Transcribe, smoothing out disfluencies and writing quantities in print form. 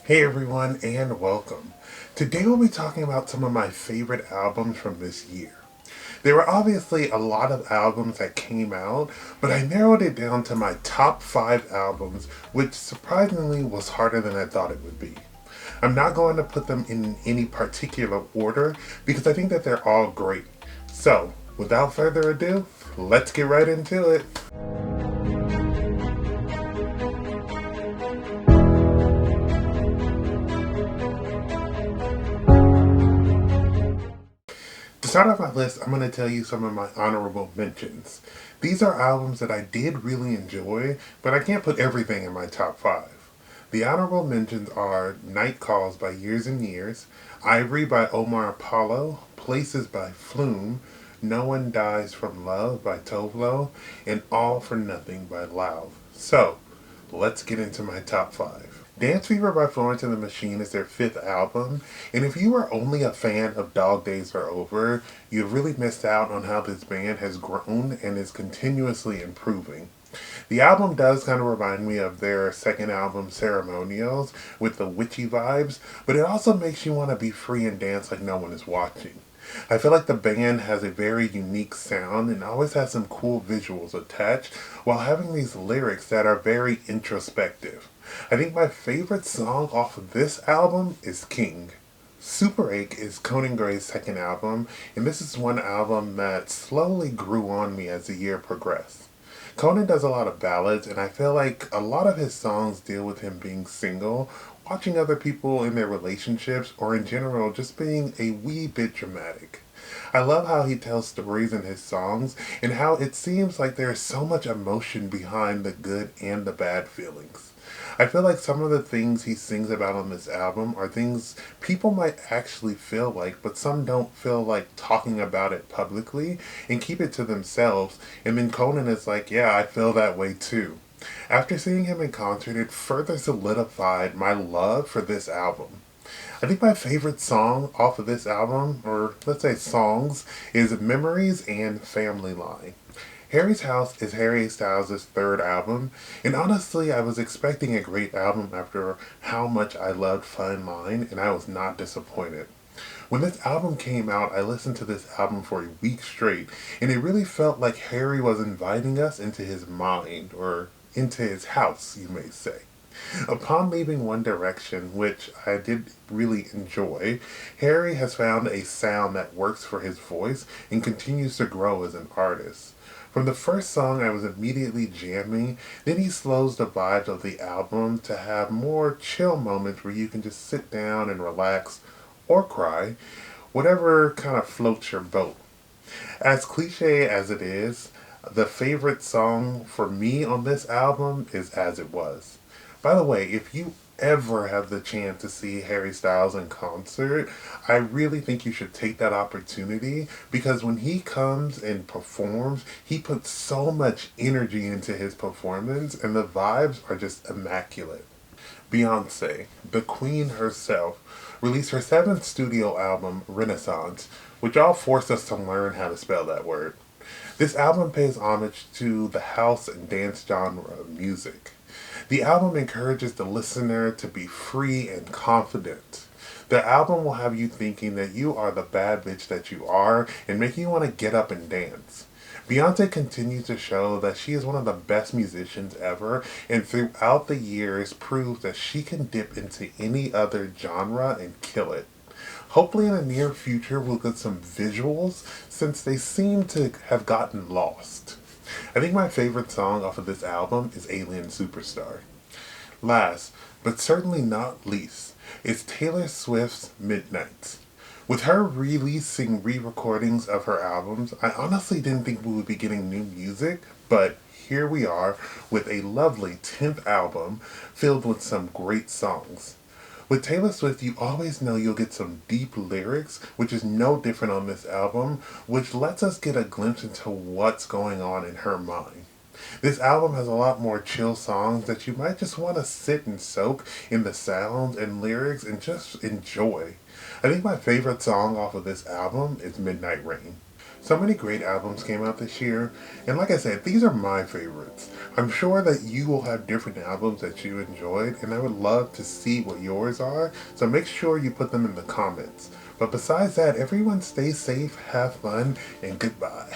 Hey everyone, and welcome. Today we'll be talking about some of my favorite albums from this year. There were obviously a lot of albums that came out, but I narrowed it down to my top 5 albums, which surprisingly was harder than I thought it would be. I'm not going to put them in any particular order because I think that they're all great. So, without further ado, let's get right into it. To start off my list, I'm going to tell you some of my honorable mentions. These are albums that I did really enjoy, but I can't put everything in my top 5. The honorable mentions are Night Calls by Years and Years, Ivory by Omar Apollo, Places by Flume, No One Dies from Love by Tovlo, and All for Nothing by Lauv. So, let's get into my top 5. Dance Fever by Florence and the Machine is their 5th album, and if you are only a fan of Dog Days Are Over, you've really missed out on how this band has grown and is continuously improving. The album does kind of remind me of their second album, Ceremonials, with the witchy vibes, but it also makes you want to be free and dance like no one is watching. I feel like the band has a very unique sound and always has some cool visuals attached while having these lyrics that are very introspective. I think my favorite song off of this album is King. Super Ache is Conan Gray's second album, and this is one album that slowly grew on me as the year progressed. Conan does a lot of ballads, and I feel like a lot of his songs deal with him being single, watching other people in their relationships, or in general just being a wee bit dramatic. I love how he tells stories in his songs and how it seems like there is so much emotion behind the good and the bad feelings. I feel like some of the things he sings about on this album are things people might actually feel like, but some don't feel like talking about it publicly and keep it to themselves. And then Conan is like, yeah, I feel that way too. After seeing him in concert, it further solidified my love for this album. I think my favorite song off of this album, or let's say songs, is Memories and Family Line. Harry's House is Harry Styles' third album, and honestly, I was expecting a great album after how much I loved Fine Line, and I was not disappointed. When this album came out, I listened to this album for a week straight, and it really felt like Harry was inviting us into his mind, or into his house, you may say. Upon leaving One Direction, which I did really enjoy, Harry has found a sound that works for his voice and continues to grow as an artist. From the first song, I was immediately jamming, then he slows the vibes of the album to have more chill moments where you can just sit down and relax or cry, whatever kind of floats your boat. As cliche as it is, the favorite song for me on this album is As It Was. By the way, if you ever have the chance to see Harry Styles in concert, I really think you should take that opportunity because when he comes and performs, he puts so much energy into his performance and the vibes are just immaculate. Beyonce, the queen herself, released her 7th studio album, Renaissance, which all forced us to learn how to spell that word. This album pays homage to the house and dance genre of music. The album encourages the listener to be free and confident. The album will have you thinking that you are the bad bitch that you are and make you want to get up and dance. Beyonce continues to show that she is one of the best musicians ever, and throughout the years proves that she can dip into any other genre and kill it. Hopefully, in the near future, we'll get some visuals since they seem to have gotten lost. I think my favorite song off of this album is Alien Superstar. Last, but certainly not least, is Taylor Swift's Midnights. With her releasing re-recordings of her albums, I honestly didn't think we would be getting new music, but here we are with a lovely 10th album filled with some great songs. With Taylor Swift, you always know you'll get some deep lyrics, which is no different on this album, which lets us get a glimpse into what's going on in her mind. This album has a lot more chill songs that you might just want to sit and soak in the sounds and lyrics and just enjoy. I think my favorite song off of this album is Midnight Rain. So many great albums came out this year, and like I said, these are my favorites. I'm sure that you will have different albums that you enjoyed, and I would love to see what yours are, so make sure you put them in the comments. But besides that, everyone stay safe, have fun, and goodbye.